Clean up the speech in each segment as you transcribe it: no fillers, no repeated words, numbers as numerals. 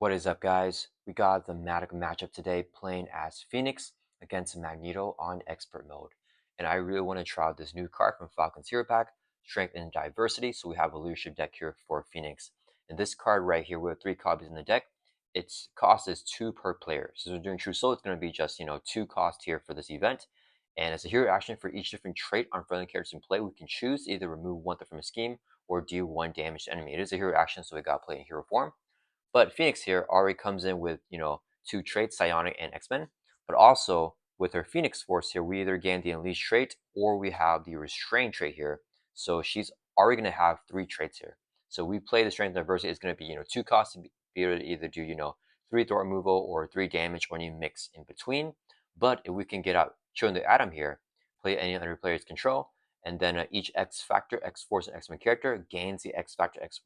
What is up, guys? We got the Fanatic matchup today playing as Phoenix against Magneto on Expert Mode. And I really want to try out this new card from Falcon's Hero Pack, Strength and Diversity. So we have a leadership deck here for Phoenix. And this card right here, we have 3 copies in the deck. Its cost is 2 per player. So during True Soul, it's going to be just, 2 cost here for this event. And as a hero action for each different trait on friendly characters in play, we can choose to either remove 1 threat from a scheme or do 1 damage to enemy. It is a hero action, so we got to play in hero form. But Phoenix here already comes in with, 2 traits, Psionic and X-Men. But also, with her Phoenix Force here, we either gain the Unleashed trait or we have the Restrain trait here. So she's already going to have 3 traits here. So we play the Strength and Diversity. It's going to be, 2 costs to be able to either do, 3 threat removal or 3 damage or any mix in between. But if we can get out, showing the Atom here, play any other player's control, and then each X Factor, X Force, and X-Men character gains the X Factor, X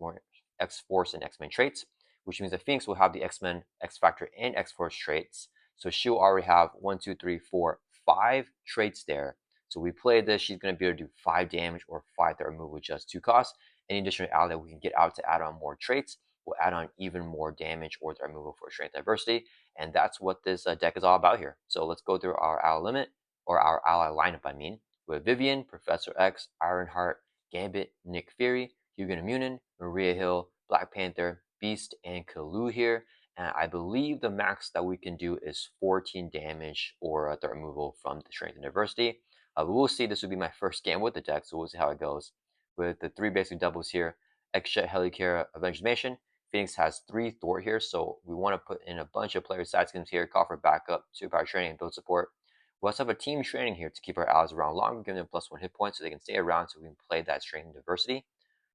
Force, and X-Men traits, which means that Phoenix will have the X-Men, X-Factor, and X-Force traits. So she'll already have 1, 2, 3, 4, 5 traits there. So we play this, she's going to be able to do 5 damage or 5 threat removal with just 2 costs. Any additional ally that we can get out to add on more traits will add on even more damage or threat removal for Strength Diversity. And that's what this deck is all about here. So let's go through our ally limit, or our ally lineup, I mean. With Vivian, Professor X, Ironheart, Gambit, Nick Fury, Hugo Immunin, Maria Hill, Black Panther, Beast, and Kalu here. And I believe the max that we can do is 14 damage or threat removal from the Strength and Diversity. But we'll see. This will be my first game with the deck, so we'll see how it goes. With the 3 basic doubles here, X-Jet, Helicarrier, Avengers Mission. Phoenix has 3 Thor here, so we want to put in a bunch of player side skins here, call for backup, superpower training, and build support. We also have a team training here to keep our allies around longer, giving them +1 hit points so they can stay around so we can play that Strength and Diversity.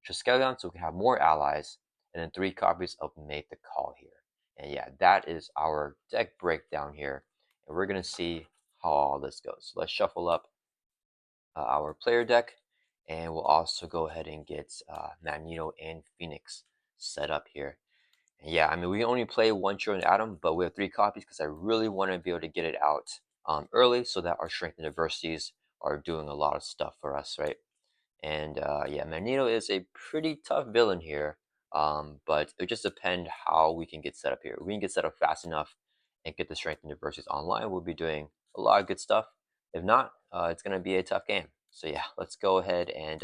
Triskelion, so we can have more allies, and then 3 copies of Make the Call here. And yeah, that is our deck breakdown here. And we're going to see how all this goes. So let's shuffle up our player deck, and we'll also go ahead and get Magneto and Phoenix set up here. And yeah, I mean, we only play 1 Trillion Atom, but we have 3 copies because I really want to be able to get it out early so that our Strength and Diversities are doing a lot of stuff for us, right? And yeah, Magneto is a pretty tough villain here, but it just depends how we can get set up here. If we can get set up fast enough and get the Strength and Diversities online, we'll be doing a lot of good stuff. If not, it's going to be a tough game. So yeah, let's go ahead and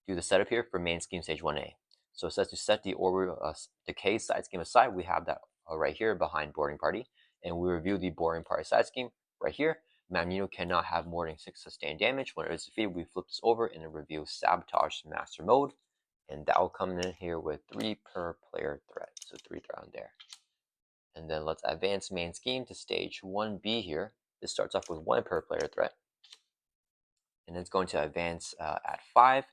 do the setup here for main scheme stage 1A. So it says to set the orbital decay side scheme aside. We have that right here behind boarding party, and we review the boarding party side scheme right here. Magneto cannot have more than 6 sustained damage. When it is defeated, we flip this over and then reveal Sabotage Master Mode. And that will come in here with 3 per player threat. So 3 around there. And then let's advance main scheme to stage 1B here. This starts off with 1 per player threat. And it's going to advance at 5.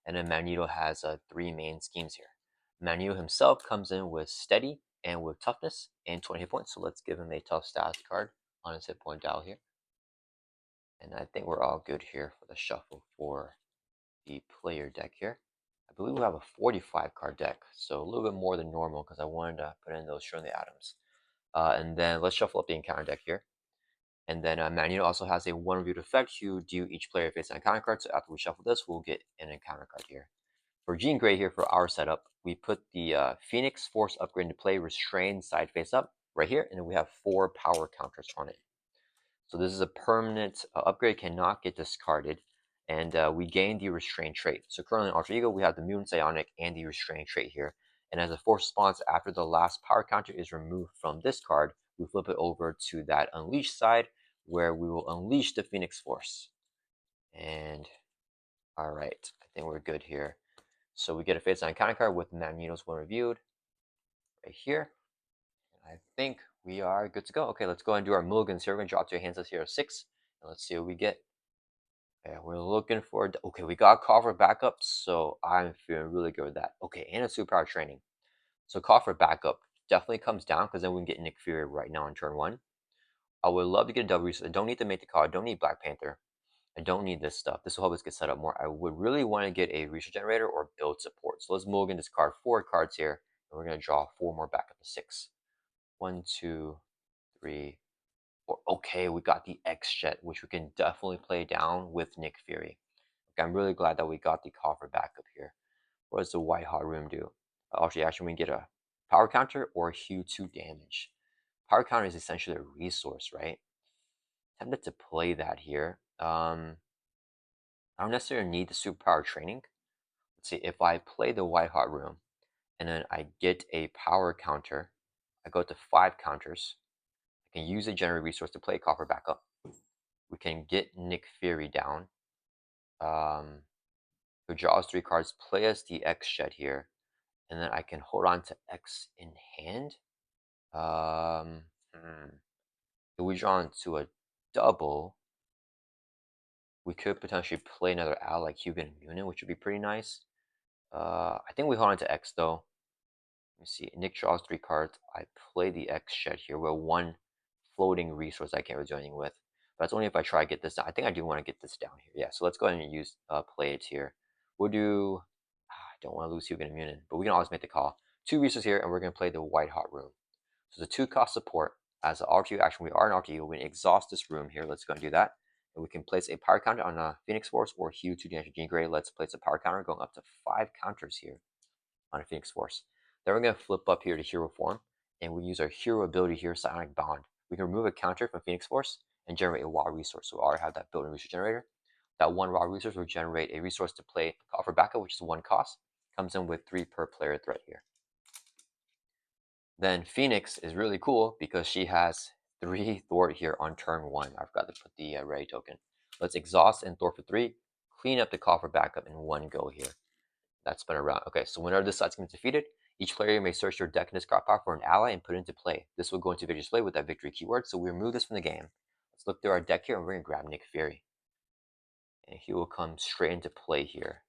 And then Magneto has 3 main schemes here. Magneto himself comes in with Steady and with Toughness and 20 hit points. So let's give him a Tough status card on his hit point dial here. And I think we're all good here for the shuffle for the player deck here. I believe we have a 45 card deck, so a little bit more than normal because I wanted to put in those Shirley Atoms. And then let's shuffle up the encounter deck here. And then Magneto also has a 1 reviewed effect to do each player face an encounter card. So after we shuffle this, we'll get an encounter card here. For Jean Grey here for our setup, we put the Phoenix Force upgrade into play, Restrain side face up right here, and then we have 4 power counters on it. So this is a permanent upgrade, cannot get discarded. And we gain the Restrain trait. So currently in Alter Ego, we have the Mutant Psionic and the Restrain trait here. And as a force response, after the last power counter is removed from this card, we flip it over to that Unleash side, where we will unleash the Phoenix Force. And all right, I think we're good here. So we get a face on encounter card with Magneto's 1 reviewed right here. And I think we are good to go. Okay, let's go and do our mulligans here. We're going to drop to your hands here 6. And let's see what we get. Okay, we're looking for... Okay, we got call for backup, so I'm feeling really good with that. Okay, and a superpower training. So call for backup definitely comes down because then we can get Nick Fury right now on turn 1. I would love to get a W, so I don't need to make the call. I don't need Black Panther. I don't need this stuff. This will help us get set up more. I would really want to get a research generator or build support. So let's mulligan this card 4 cards here, and we're going to draw 4 more backup to 6. 1, 2, 3, 4. Okay, we got the X-Jet, which we can definitely play down with Nick Fury. Okay, I'm really glad that we got the call for backup here. What does the White Hot Room do? Actually, we can get a power counter or heal 2 damage. Power counter is essentially a resource, right? Tempted to play that here. I don't necessarily need the superpower training. Let's see, if I play the White Hot Room and then I get a power counter, I go to 5 counters. I can use a generate resource to play Copper back up. We can get Nick Fury down. Who draws 3 cards, play us the X Shed here, and then I can hold on to X in hand. If we draw into a double, we could potentially play another ally like Hugan and Munin, which would be pretty nice. I think we hold on to X though. Let me see. Nick draws 3 cards. I play the X Shed here with 1 floating resource I can't really do anything with. But that's only if I try to get this down. I think I do want to get this down here. Yeah, so let's go ahead and use play it here. We'll do. I don't want to lose Hugan and Munin, but we can always make the call. 2 resources here, and we're going to play the White Hot Room. So the 2-cost support. As an RTU action, we are an RTU. We're going to exhaust this room here. Let's go and do that. And we can place a power counter on a Phoenix Force or heal 2 damage to Jean Grey. Let's place a power counter going up to 5 counters here on a Phoenix Force. Then we're going to flip up here to hero form, and we use our hero ability here, Psionic Bond. We can remove a counter from Phoenix Force and generate a raw resource. So we already have that built-in resource generator. That 1 raw resource will generate a resource to play Call for Backup, which is 1 cost. Comes in with 3 per player threat here. Then Phoenix is really cool because she has 3 thwart here on turn 1. I forgot to put the ready token. Let's exhaust and thwart for 3. Clean up the Call for Backup in 1 go here. That's been around. Okay, so whenever this side's gets defeated, each player may search their deck and discard power for an ally and put it into play. This will go into victory display with that victory keyword, so we remove this from the game. Let's look through our deck here, and we're going to grab Nick Fury. And he will come straight into play here,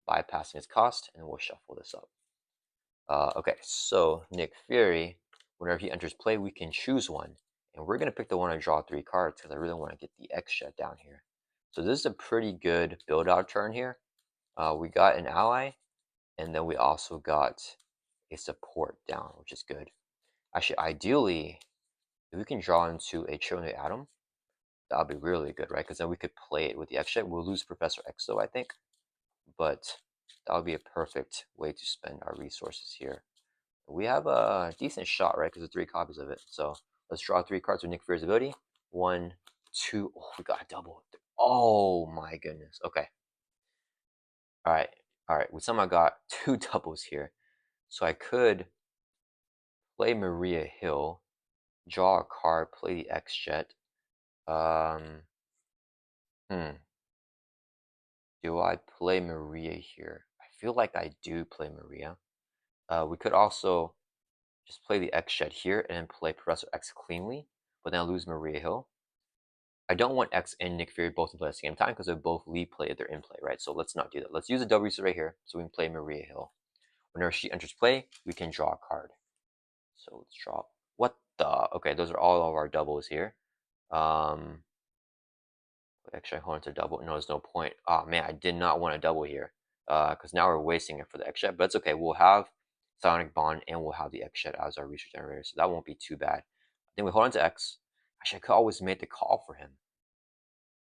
bypassing his cost, and we'll shuffle this up. Okay, so Nick Fury, whenever he enters play, we can choose one. And we're going to pick the one I draw 3 cards because I really want to get the X Shed down here. So this is a pretty good build-out turn here. We got an ally, and then we also got a support down, which is good. Actually, ideally, if we can draw into a Children Atom, that would be really good, right? Because then we could play it with the X Shed. We'll lose Professor X though, I think. But that would be a perfect way to spend our resources here. We have a decent shot, right? Because there's 3 copies of it. So let's draw 3 cards with Nick Fury's ability. 1, 2. Oh, we got a double. Oh my goodness. Okay. All right. All right. We somehow got 2 doubles here. So I could play Maria Hill, draw a card, play the X Jet. Do I play Maria here? I feel like I do play Maria. We could also just play the X Shed here and then play Professor X cleanly, but then I lose Maria Hill. I don't want X and Nick Fury both in play at the same time because they both lead play if they're in play, right? So let's not do that. Let's use a W right here so we can play Maria Hill. Whenever she enters play, we can draw a card. So let's draw. What the? Okay, those are all of our doubles here. Actually, I hold on to double. No, there's no point. Oh man, I did not want to double here. Because now we're wasting it for the X Shed. But it's okay. We'll have Psionic Bond and we'll have the X Shed as our research generator. So that won't be too bad. Then we hold on to X. Actually, I could always make the call for him.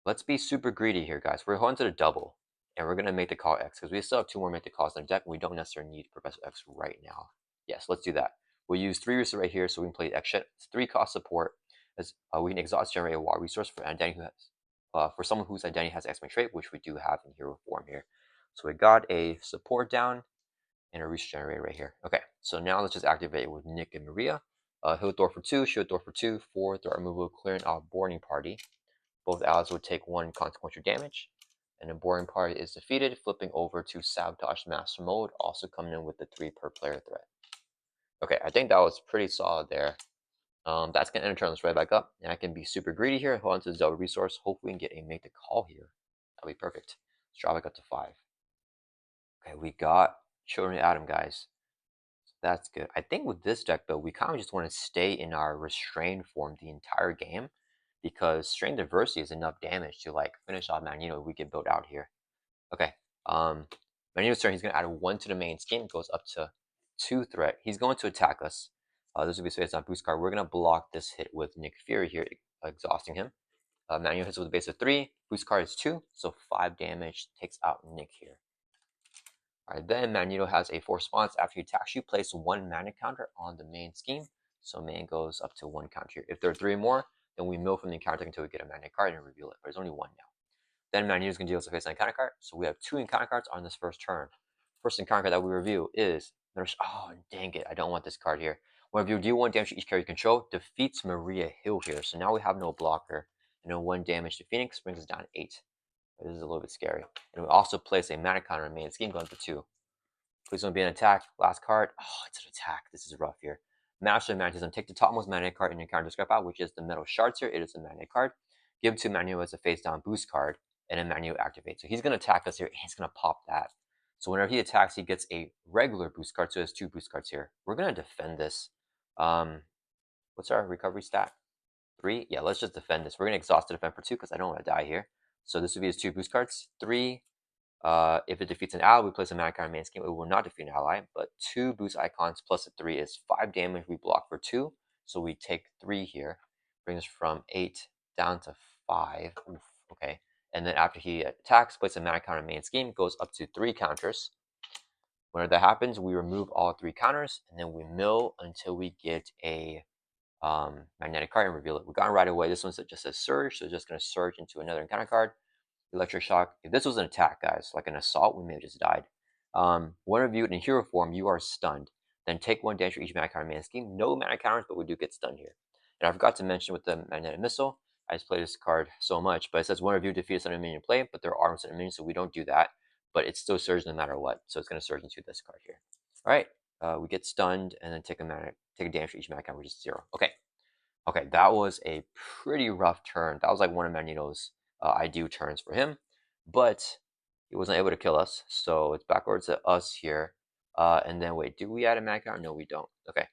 Let's be super greedy here, guys. We're holding to the double. And we're going to make the call X. Because we still have 2 more make the calls in the deck. And we don't necessarily need Professor X right now. Yes, let's do that. We'll use 3 resources right here so we can play the X Shed. It's 3 cost support. As we can exhaust generate a water resource for an identity who has for someone whose identity has X-Men trait, which we do have in hero form here. So we got a support down and a resource generator right here. Okay, so now let's just activate it with Nick and Maria. He'll throw for 2, she'll throw for 2, 4, throw removal, clearing out boarding party. Both allies will take 1 consequential damage. And the boarding party is defeated, flipping over to Sabotage Master Mode, also coming in with the 3 per player threat. Okay, I think that was pretty solid there. That's going to enter this right back up, and I can be super greedy here, hold on to the double resource, hopefully we can get a make the call here. That'll be perfect. Let's draw back up to 5. Okay, we got Children of Atom, guys. So that's good. I think with this deck, though, we kind of just want to stay in our restrained form the entire game, because Strain Diversity is enough damage to, like, finish off Magneto if we get built out here. Okay, Magneto's turn, he's going to add 1 to the main scheme, goes up to 2 threat. He's going to attack us. This will be space on boost card. We're going to block this hit with Nick Fury here, exhausting him. Magneto hits with a base of 3. Boost card is 2, so 5 damage. Takes out Nick here. Alright, then Magneto has a 4 response. After he attacks you, place 1 mana counter on the main scheme. So main goes up to 1 counter here. If there are 3 more, then we mill from the counter until we get a Magnetic card and reveal it. But there's only 1 now. Then Magneto's going to deal us a face encounter card. So we have 2 encounter cards on this first turn. First encounter card that we review is, oh dang it, I don't want this card here. Whenever you deal 1 damage to each character you control, defeats Maria Hill here. So now we have no blocker. And then 1 damage to Phoenix brings us down to 8. This is a little bit scary. And we also place a mana counter on main scheme going up to 2. Please don't be an attack. Last card. Oh, it's an attack. This is rough here. Master of Magnetism. Take the topmost Magnetic card in your counter discard pile, which is the metal shards here. It is a Magnetic card. Give it to Magneto as a face down boost card, and then Magneto activates. So he's going to attack us here, and he's going to pop that. So whenever he attacks, he gets a regular boost card. So he has 2 boost cards here. We're going to defend this. What's our recovery stat? 3? Yeah, let's just defend this. We're going to exhaust the defend for 2 because I don't want to die here. So this would be his 2 boost cards. 3. If it defeats an ally, we place a mana card on main scheme. It will not defeat an ally, but 2 boost icons plus a 3 is 5 damage. We block for 2, so we take 3 here. Brings us from 8 down to 5. Oof, okay. And then after he attacks, place a mana counter on main scheme. Goes up to 3 counters. Whenever that happens, we remove all 3 counters, and then we mill until we get a magnetic card and reveal it. We got it right away. This one's just a surge, so it's just going to surge into another encounter card. Electric shock. If this was an attack, guys, like an assault, we may have just died. One of you in hero form, you are stunned. Then take 1 damage for each mana counter main scheme. No mana counters, but we do get stunned here. And I forgot to mention with the magnetic missile, I just played this card so much, but it says one of you defeats an minion play, but there are some minions, so we don't do that. But it still surges no matter what, so it's going to surge into this card here. All right, we get stunned and then take a damage for each mana counter, which is 0. Okay, that was a pretty rough turn. That was like one of Magneto's ideal turns for him, but he wasn't able to kill us, so it's backwards to us here. And then wait, do we add a mana counter? No, we don't. Okay,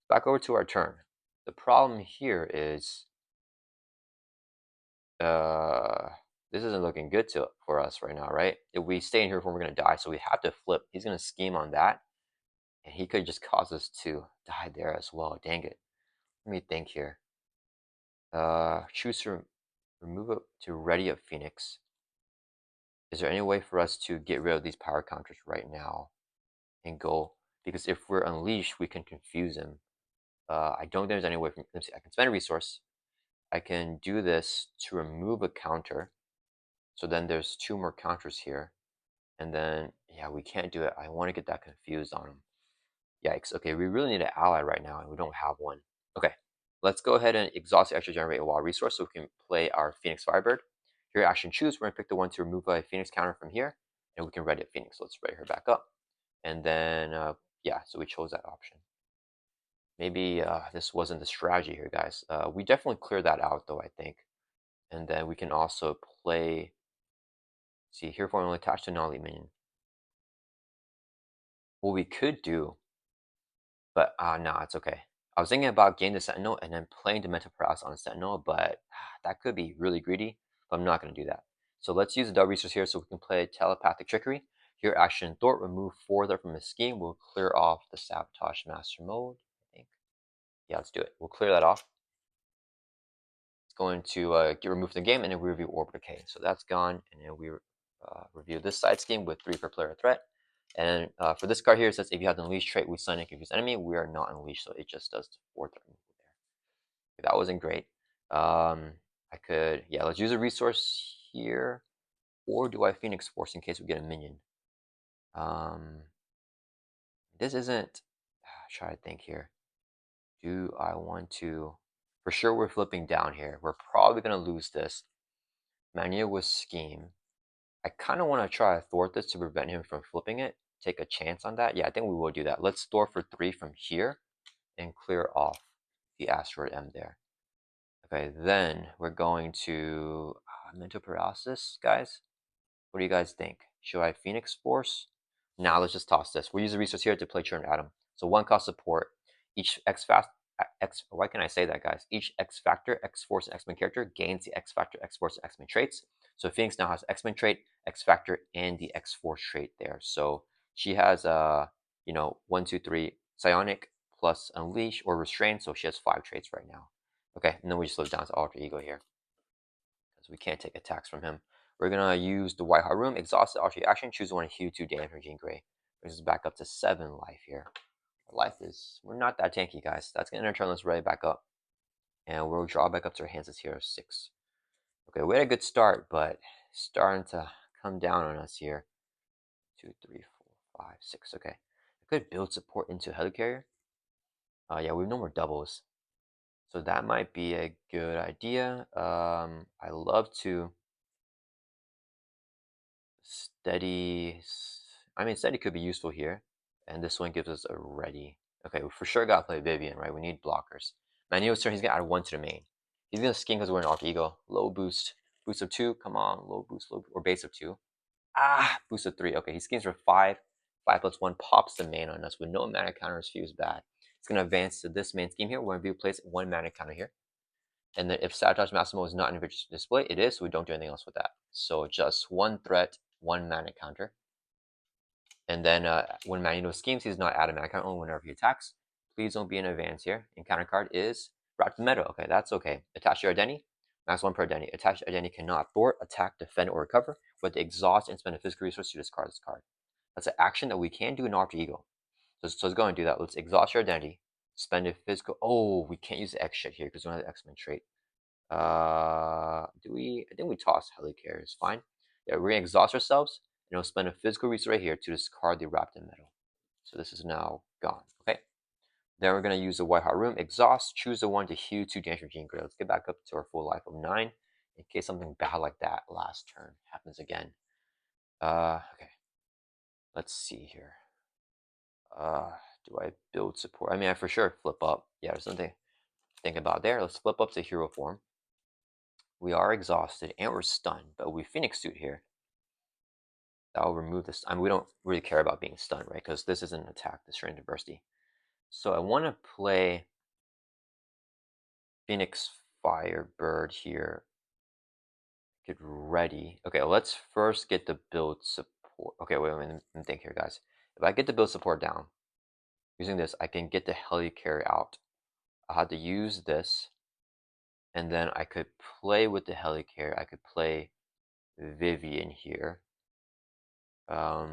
back over to our turn. The problem here is this isn't looking good for us right now, right? If we stay in here for, we're gonna die, so we have to flip. He's gonna scheme on that, and he could just cause us to die there as well. Dang it. Let me think here. Choose to remove it to ready up Phoenix. Is there any way for us to get rid of these power counters right now and go? Because if we're unleashed, we can confuse him. I don't think there's any way. Let me see. I can spend a resource. I can do this to remove a counter. So then there's 2 more counters here. And then, yeah, we can't do it. I want to get that confused on him. Yikes. Okay, we really need an ally right now, and we don't have one. Okay, let's go ahead and exhaust the extra generate a wild resource so we can play our Phoenix Firebird. Here, action choose. We're going to pick the one to remove a Phoenix counter from here, and we can ready up Phoenix. So let's ready her back up. And then, yeah, so we chose that option. Maybe this wasn't the strategy here, guys. We definitely cleared that out, though, I think. And then we can also play, see, here for only attached to non-elite minion. What we could do, but no, it's okay. I was thinking about getting the Sentinel and then playing Demented Paralysis on the Sentinel, but that could be really greedy, but I'm not going to do that. So let's use the double resource here so we can play Telepathic Trickery. Here, action Thwart, remove 4 there from the scheme. We'll clear off the Sabotage Master mode, I think. Yeah, let's do it. We'll clear that off. It's going to get removed from the game, and then we review Orb Decay. So that's gone, and then we review this side scheme with 3 per player threat. And for this card here, it says if you have the Unleash trait, we stun and confuse enemy. We are not Unleashed, so it just does 4 threat removal there. Okay, that wasn't great. I could, yeah, let's use a resource here. Or do I Phoenix Force in case we get a minion? This isn't, try to think here. Do I want to, for sure we're flipping down here. We're probably going to lose this. Magneto with Scheme. I kind of want to try to thwart this to prevent him from flipping it. Take a chance on that. Yeah, I think we will do that. Let's store for 3 from here and clear off the Asteroid M there. Okay, then we're going to Mental Paralysis, guys. What do you guys think? Should I Phoenix Force? Now let's just toss this. We'll use the resource here to play Churn Atom. So 1 cost support. Each why can I say that, guys? Each X Factor, X Force, and X-Men character gains the X Factor, X Force, and X-Men traits. So Phoenix now has X-Men trait, X Factor, and the X Force trait there. So she has 1, 2, 3 Psionic plus Unleash or Restrain. So she has 5 traits right now. Okay, and then we just slow down to Alter Ego here because we can't take attacks from him. We're gonna use the White Heart Room, exhaust the archery action, choose one, hue 2 damage, Jean Grey. Brings us back up to 7 life here. Our life is, we're not that tanky, guys. That's gonna turn us right back up. And we'll draw back up to our hands as hero 6. Okay, we had a good start, but starting to come down on us here. 2, 3, 4, 5, 6. Okay, I could build support into Helicarrier. Yeah, we have no more doubles, so that might be a good idea. I love to steady. I mean, steady could be useful here, and this one gives us a ready. Okay, we for sure gotta play Vivian, right? We need blockers. Magneto's turn, he's gonna add 1 to the main. He's gonna skin because we're an Alter Ego. Low boost, boost of 2. Come on, low boost, or base of 2. Ah, boost of 3. Okay, he skins for 5. 5 plus 1 pops the main on us with no mana counters. Fuse bad. It's gonna advance to this main scheme here. We're gonna view place 1 mana counter here. And then if Sabotage Massimo is not in the display, it is, so we don't do anything else with that. So just 1 threat, 1 mana counter. And then when Magneto schemes, he's not add a mana counter only whenever he attacks. Please don't be in advance here. And counter card is Magneto. Okay, that's okay. Attach your identity. Max 1 per identity. Attached identity cannot thwart, attack, defend, or recover, but the exhaust and spend a physical resource to discard this card. That's an action that we can do in Alter Ego. So let's go and do that. Let's exhaust your identity, spend a physical. Oh, we can't use the X shit here because we don't have the X-Men trait. Do we? I think we toss Helicarrier. It's fine. Yeah, we're gonna exhaust ourselves, and we'll spend a physical resource right here to discard the wrapped in metal. So this is now gone. Okay. Then we're gonna use the White Heart Room. Exhaust. Choose the one to heal 2 damage from Jean Grey. Let's get back up to our full life of 9, in case something bad like that last turn happens again. Okay. Let's see here. Do I build support? I mean, I for sure flip up. Yeah, there's something to think about there. Let's flip up to hero form. We are exhausted and we're stunned, but we Phoenix suit here. That will remove this. I mean, we don't really care about being stunned, right? Because this isn't an attack, this is diversity. So I want to play Phoenix Firebird here. Get ready. Okay, let's first get the build support. Okay, wait a minute. Let me think here, guys. If I get the build support down, using this, I can get the Helicarrier out. I'll have to use this, and then I could play with the Helicarrier. I could play Vivian here. I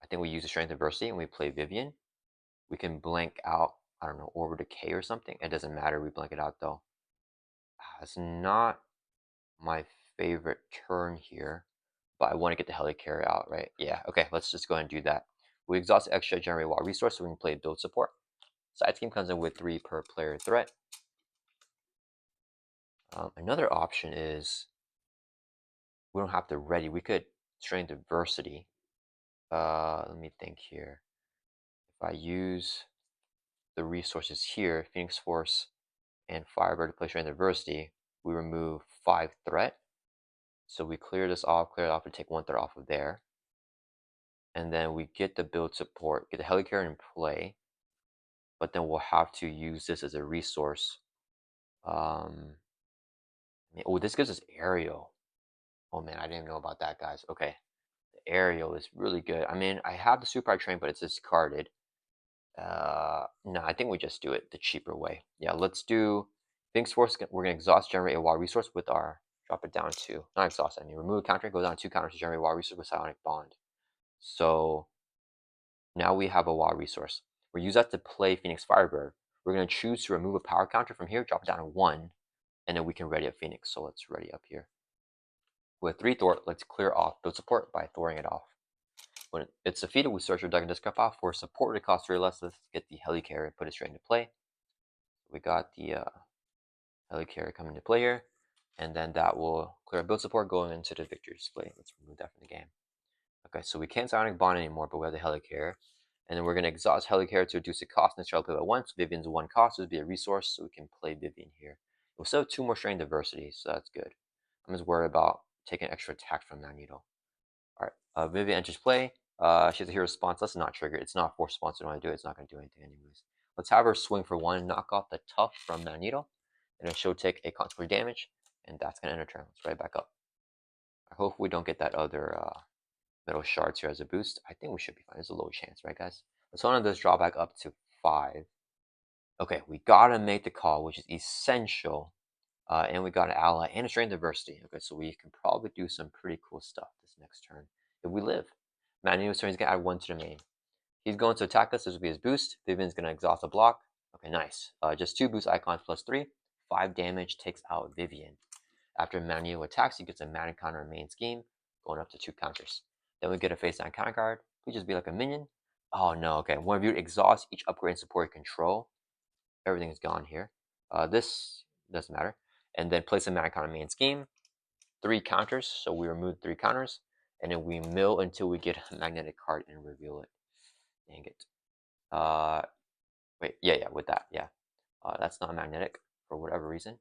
think we use the Strength Adversity and we play Vivian. We can blank out, I don't know, Order Decay or something. It doesn't matter, we blank it out though. It's not my favorite turn here, but I want to get the Helicarrier out, right? Yeah, okay, let's just go ahead and do that. We exhaust extra generate wild resource so we can play build support. Side scheme comes in with 3 per player threat. Another option is we don't have to ready. We could Strength Adversity. Let me think here. If I use the resources here, Phoenix Force and Firebird to play Strength Adversity, we remove 5 threat. So we clear this off, clear it off, and take 1 threat off of there. And then we get the build support, get the Helicarrier in play, but then we'll have to use this as a resource. Oh, this gives us Aerial. Oh man, I didn't know about that, guys. Okay, the Aerial is really good. I mean, I have the Super Train, but it's discarded. No, I think we just do it the cheaper way. Yeah, let's do Phoenix Force. We're gonna exhaust, generate a wild resource with our drop it down to not exhaust. I mean, remove a counter, go down 2 counters to generate a wild resource with Psionic Bond. So now we have a wild resource. We use that to play Phoenix Firebird. We're gonna choose to remove a power counter from here, drop it down to 1, and then we can ready up Phoenix. So let's ready up here. With 3 thwart, let's clear off build support by thwarting it off. When it's defeated, we search our deck and discard file for support to cost 3 or less. Let's get the Helicarrier and put it straight into play. We got the Helicarrier coming into play here, and then that will clear build support going into the victory display. Let's remove that from the game. Okay, so we can't Psionic Bond anymore, but we have the Helicarrier. And then we're going to exhaust Helicarrier to reduce the cost and try to play by 1. So Vivian's 1 cost would be a resource, so we can play Vivian here. We'll still have 2 more Strength Diversity, so that's good. I'm just worried about taking extra attack from Magneto. Alright, Vivian enters play. She has a hero response. Let's not trigger it. It's not a force response. We don't want to do it. It's not going to do anything anyways. Let's have her swing for 1, knock off the tough from Magneto, and then she'll take a consequence damage, and that's going to end her turn. Let's right back up. I hope we don't get that other metal shards here as a boost. I think we should be fine. There's a low chance, right, guys? Let's hold on this drawback up to 5. Okay, we gotta make the call, which is essential. And we got an ally and a strength diversity. Okay, so we can probably do some pretty cool stuff this next turn if we live. Magneto's turn, he's gonna add 1 to the main. He's going to attack us. This will be his boost. Vivian's gonna exhaust a block. Okay, nice. Just 2 boost icons plus 3. 5 damage takes out Vivian. After Magneto attacks, he gets a mana counter main scheme, going up to 2 counters. Then we get a face down counter card. Please just be like a minion. Oh no, okay. One of you exhaust each upgrade and support control. Everything is gone here. This doesn't matter. And then place a mana counter main scheme. 3 counters, so we remove 3 counters. And then we mill until we get a magnetic card and reveal it. Dang it. Wait, yeah, with that, yeah. That's not magnetic for whatever reason.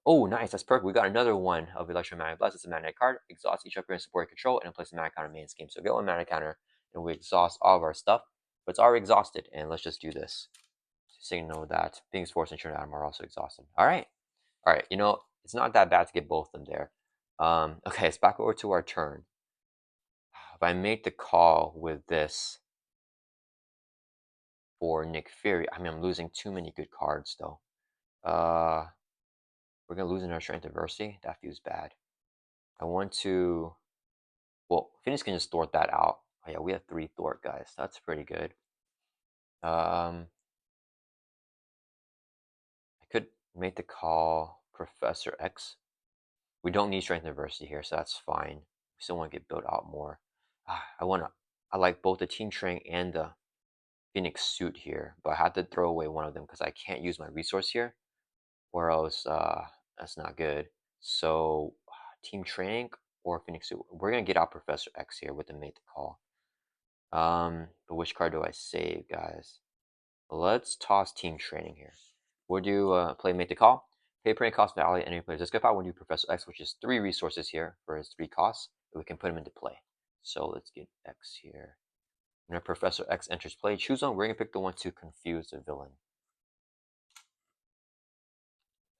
Oh, nice, that's perfect. We got another one of Electromagnetic Blast. It's a magnetic card. Exhaust each upgrade and support control, and then place a mana counter main scheme. So get 1 mana counter, and we exhaust all of our stuff. But it's already exhausted, and let's just do this. Signal that Phoenix Force and Trinidad are also exhausted. All right, you know, it's not that bad to get both of them there. Okay, it's back over to our turn. If I make the call with this for Nick Fury, I mean, I'm losing too many good cards, though. We're going to lose in our strength diversity. That feels bad. I want to... Well, Phoenix can just thwart that out. Oh, yeah, we have 3 thwart, guys. That's pretty good. I could make the call Professor X. We don't need strength diversity here, so that's fine. We still want to get built out more. I like both the Team Train and the Phoenix suit here, but I have to throw away one of them because I can't use my resource here, or else that's not good. So Team Training or Phoenix suit. We're gonna get out Professor X here with the make the call. But which card do I save, guys? Let's toss Team Training here. We'll do play make the call. Pay per cost value and any players disqualify. We'll do Professor X, which is 3 resources here for his 3 costs, but we can put him into play. So let's get X here. When Professor X enters play, choose one. We're gonna pick the one to confuse the villain.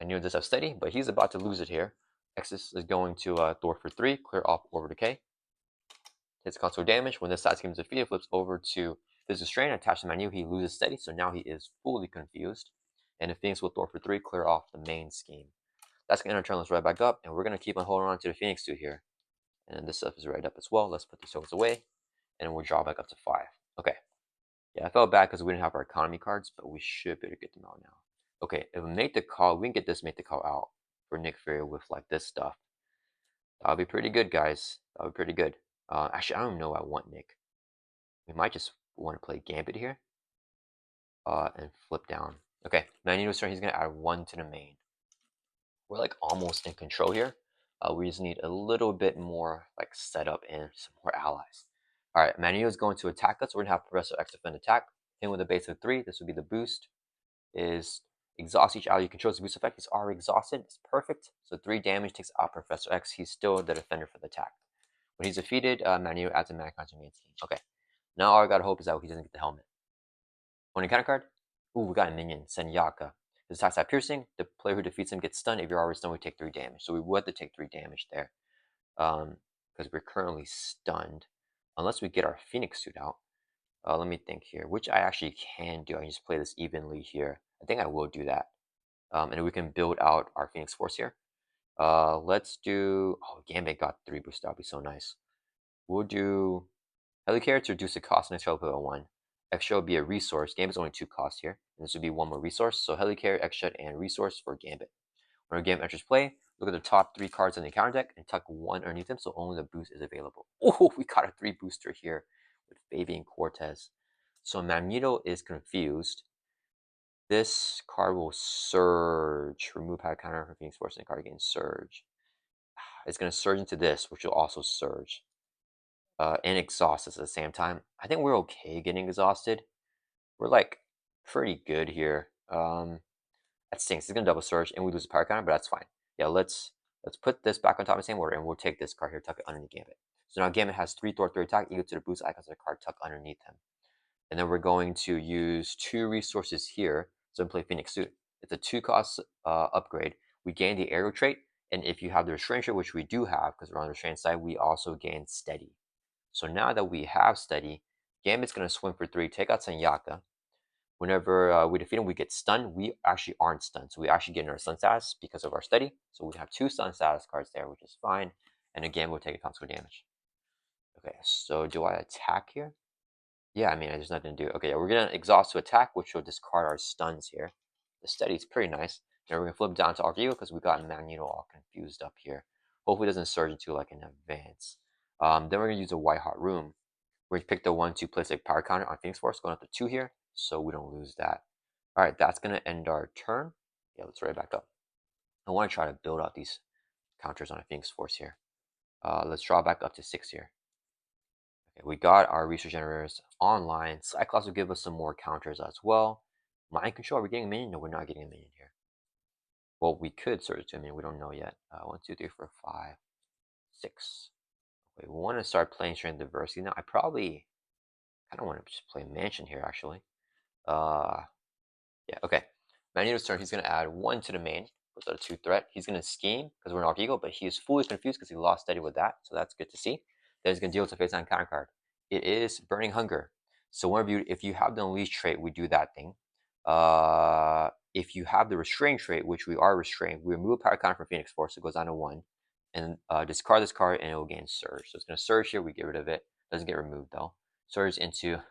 I knew this have steady, but he's about to lose it here. X is going to thwart for 3, clear off over decay. Hits console damage. When this side scheme is defeated, flips over to Physical Strain, attached to Magneto, he loses steady, so now he is fully confused. And if Phoenix will thwart for 3, clear off the main scheme. That's going to turn us right back up, and we're going to keep on holding on to the Phoenix suit here. And this stuff is right up as well. Let's put these tokens away, and we'll draw back up to 5. Okay. Yeah, I felt bad because we didn't have our economy cards, but we should be able to get them out now. Okay, if we make the call, we can get this make the call out for Nick Fury with like this stuff. That'll be pretty good, guys. That'll be pretty good. Actually, I don't know I want Nick. We might just want to play Gambit here. And flip down. Okay, Magneto's turn. He's going to add 1 to the main. We're like almost in control here. We just need a little bit more like setup and some more allies. All right, Magneto's going to attack us. We're going to have Professor X defend attack. Him with a base of 3. This would be the boost. Is exhaust each ally you control. The boost effect. He's already exhausted. It's perfect. So 3 damage takes out Professor X. He's still the defender for the attack. When he's defeated, Magneto adds a mana counter main scheme. Okay. Now all I gotta hope is that he doesn't get the helmet. Only counter card? Ooh, we got a minion, Senyaka. His attacks have piercing. The player who defeats him gets stunned. If you're already stunned, we take 3 damage. So we would have to take 3 damage there. Because we're currently stunned. Unless we get our Phoenix suit out. Let me think here. Which I actually can do. I can just play this evenly here. I think I will do that. And we can build out our Phoenix Force here. Let's do... Oh, Gambit got 3 boost. That would be so nice. We'll do... Helicarrier to reduce the cost next level 1. Extra will be a resource. Gambit's only 2 costs here. And this would be 1 more resource. So Helicarrier, Extra, and resource for Gambit. When our Gambit enters play, look at the top 3 cards in the counter deck and tuck 1 underneath them so only the boost is available. Oh, we got a 3 booster here with Fabian Cortez. So Magneto is confused. This card will surge. Remove power counter from Phoenix Force and the card again surge. It's going to surge into this, which will also surge. And exhaust us at the same time. I think we're okay getting exhausted. We're like pretty good here. That stinks. It's gonna double surge and we lose the power counter, but that's fine. Yeah, let's put this back on top of the same order and we'll take this card here, tuck it underneath Gambit. So now Gambit has 3 thwart, 3 attack, equal to the boost icons of the card tuck underneath him. And then we're going to use 2 resources here. So we play Phoenix Suit. It's a 2 cost upgrade. We gain the aerial trait, and if you have the restraint trait, which we do have because we're on the restraint side, we also gain steady. So now that we have steady, Gambit's going to swim for 3, take out Senyaka. Whenever we defeat him, we get stunned. We actually aren't stunned, so we actually get our stun status because of our steady. So we have 2 stun status cards there, which is fine. And again, we'll take a consequent damage. Okay, so do I attack here? Yeah, I mean, there's nothing to do. Okay, we're gonna exhaust to attack, which will discard our stuns here. The steady is pretty nice. Now we're gonna flip down to our view because we got Magneto all confused up here. Hopefully, it doesn't surge into like an advance. Then we're gonna use a white hot room. We're gonna pick the 1/2 place a power counter on Phoenix Force, going up to 2 here, so we don't lose that. All right, that's gonna end our turn. Yeah, let's right back up. I want to try to build out these counters on a Phoenix Force here. Let's draw back up to 6 here. Okay, we got our research generators online. Cyclops will give us some more counters as well. Mind control, are we getting a minion? No, we're not getting a minion here. Well, we could search to a minion. We don't know yet. 1, 2, 3, 4, 5, 6. Okay, we want to start playing Strength Diversity now. I probably kind of want to just play Mansion here, actually. Uh, yeah, okay. Magneto's turn, he's going to add 1 to the main. Goes out a 2 threat. He's going to scheme because we're not eagle, but he is fully confused because he lost steady with that. So that's good to see. Then he's going to deal with a face-on counter card. It is Burning Hunger. So whenever if you have the Unleash trait, we do that thing. If you have the Restrain trait, which we are restrained, we remove a power counter from Phoenix Force. So it goes down to 1. And discard this card and it will gain Surge. So it's going to Surge here. We get rid of it. Doesn't get removed though. Surge into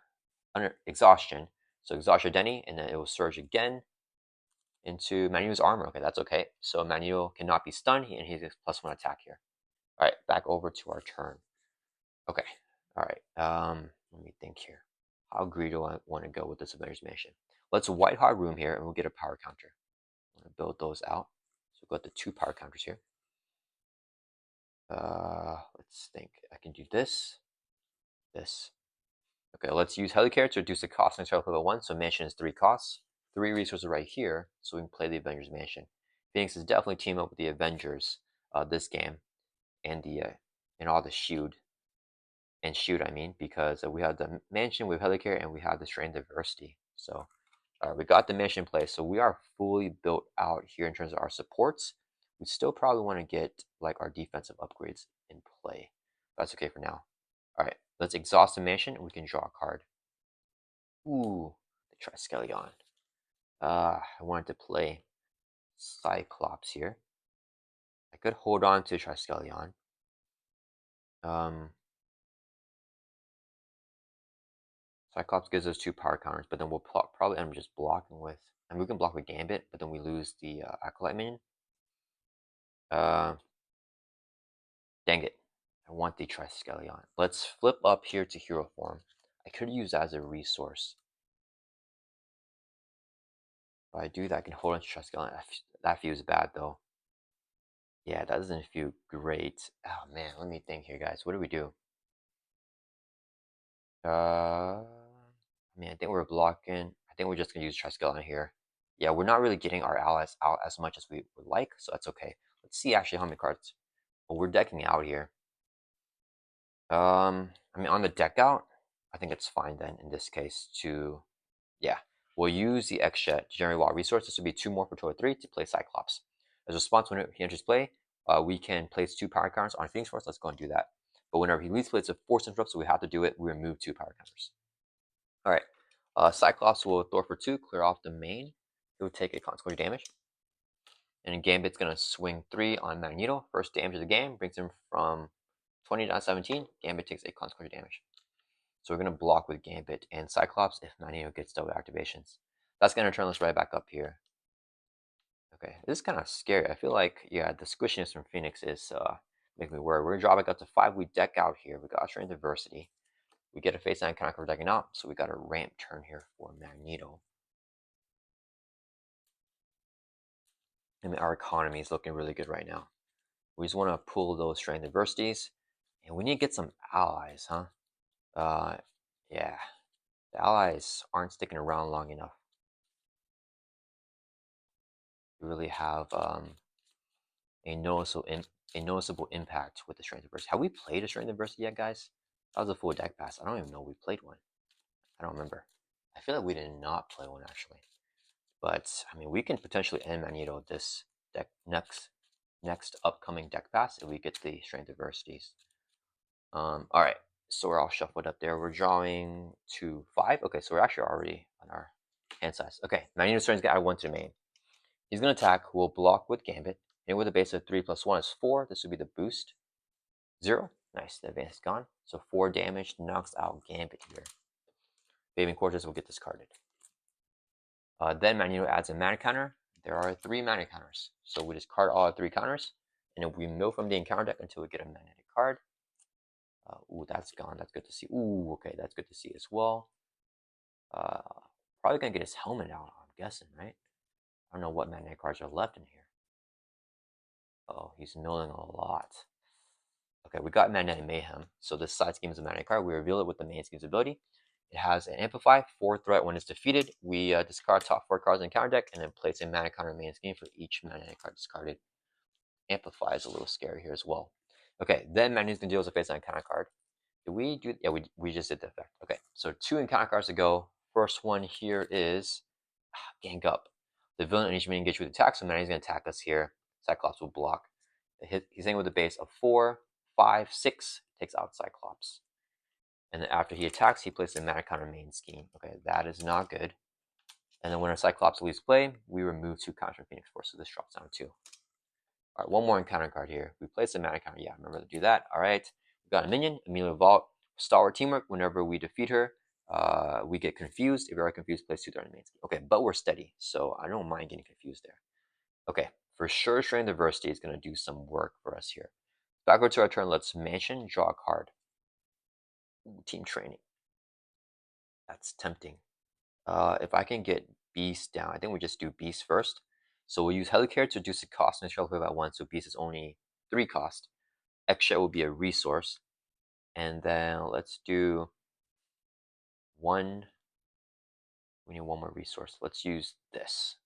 under Exhaustion. So exhaust your Denny, and then it will surge again into Magneto's armor. Okay, that's okay. So Magneto cannot be stunned, and he gets +1 attack here. All right, back over to our turn. Okay, all right. Let me think here. How greedy do I want to go with this Avengers Mansion? Let's white hot room here, and we'll get a power counter. I'm gonna build those out. So we've got the 2 power counters here. Let's think. I can do this, this. Okay, let's use Helicarrier to reduce the cost next level 1. So Mansion is 3 costs. 3 resources right here, so we can play the Avengers Mansion. Phoenix is definitely team up with the Avengers this game, and the and all the shield I mean, because we have the Mansion, we have Helicarrier, and we have the Strain Diversity. So we got the Mansion in place, so we are fully built out here in terms of our supports. We still probably want to get like our defensive upgrades in play. That's okay for now. All right, let's exhaust the Mansion, and we can draw a card. Ooh, the Triskelion. I wanted to play Cyclops here. I could hold on to Triskelion. Cyclops gives us 2 power counters, but then we'll probably end up just blocking with, and we can block with Gambit, but then we lose the Acolyte minion. Dang it. I want the Triskelion. Let's flip up here to hero form. I could use that as a resource. If I do that, I can hold on to Triskelion. That feels bad though. Yeah, that doesn't feel great. Oh man, let me think here, guys. What do we do? I mean, I think we're blocking. I think we're just gonna use Triskelion here. Yeah, we're not really getting our allies out as much as we would like, so that's okay. Let's see actually how many cards. Well, we're decking out here. I mean, on the deck out, I think it's fine then in this case to, yeah, we'll use the X-Jet to generate wild resources. This will be 2 more for total 3 to play Cyclops. As a response, when he enters play, we can place 2 power counters on Phoenix Force. Let's go and do that. But whenever he leaves play, it's a force interrupt, so we have to do it. We remove 2 power counters. All right, Cyclops will Thor for 2, clear off the main. It will take a consequential damage. And Gambit's going to swing 3 on Magneto. First damage of the game brings him from 20 down to 17. Gambit takes a consequential damage. So we're going to block with Gambit and Cyclops if Magneto gets double activations. That's going to turn us right back up here. Okay, this is kind of scary. I feel like, yeah, the squishiness from Phoenix is making me worried. We're going to drop back up to 5. We deck out here. We got Strain Diversity. We get a face down counter for decking out, so we got a ramp turn here for Magneto. I mean, our economy is looking really good right now. We just want to pull those Strain Diversities, and we need to get some allies, huh? Yeah, the allies aren't sticking around long enough. We really have a noticeable impact with the Strain Diversity. Have we played a Strain Diversity yet, guys? That was a full deck pass. I don't even know we played one. I don't remember. I feel like we did not play one actually. But I mean, we can potentially end Magneto this deck next upcoming deck pass if we get the Strain Diversities. All right, so we're all shuffled up there. We're drawing to 5. Okay, so we're actually already on our Hand size. Okay, Magneto's turn is gonna add 1 to the main. He's gonna attack. We'll block with Gambit. And with a base of 3 plus 1 is 4. This would be the boost. 0. Nice, the advance is gone. So 4 damage knocks out Gambit here. Bathing Quarters will get discarded. Then Magneto adds a mana counter. There are 3 mana counters. So we discard all 3 counters, and then we mill from the encounter deck until we get a magnetic card. Ooh, that's gone. That's good to see. Ooh, okay, that's good to see as well. Probably gonna get his helmet out, I'm guessing, right? I don't know what magnetic cards are left in here. Oh, he's milling a lot. Okay, we got Magnetic Mayhem. So this side scheme is a magnetic card. We reveal it with the main scheme's ability. It has an Amplify, 4 threat when it's defeated. We discard top 4 cards in the counter deck and then place a mana counter main scheme for each magnetic card discarded. Amplify is a little scary here as well. Okay, then Magneto's gonna deal as a face on counter card. Did we do? Yeah, we just did the effect. Okay, so 2 encounter cards to go. First one here is Gang Up. The villain and each minion engage with attack, so Magneto's gonna attack us here. Cyclops will block. He's hitting with a base of 4, 5, 6, takes out Cyclops. And then after he attacks, he places a mana counter main scheme. Okay, that is not good. And then when our Cyclops leaves play, we remove 2 counters from Phoenix Force, so this drops down 2. All right, one more encounter card here. We place a mana counter. Yeah, remember to do that. All right, we got a minion, Amelia Vault. Stalwart teamwork. Whenever we defeat her, we get confused. If you are confused, place 2 threat in main scheme. Okay, but we're steady, so I don't mind getting confused there. Okay, for sure, Strength Diversity is going to do some work for us here. Backward to our turn, let's Mansion, draw a card. Ooh, team Training. That's tempting. If I can get Beast down, I think we just do Beast first. So we'll use Helicare to reduce the cost and shelf by 1, so Beast is only 3 cost. Extra will be a resource. And then let's do 1. We need 1 more resource. Let's use this.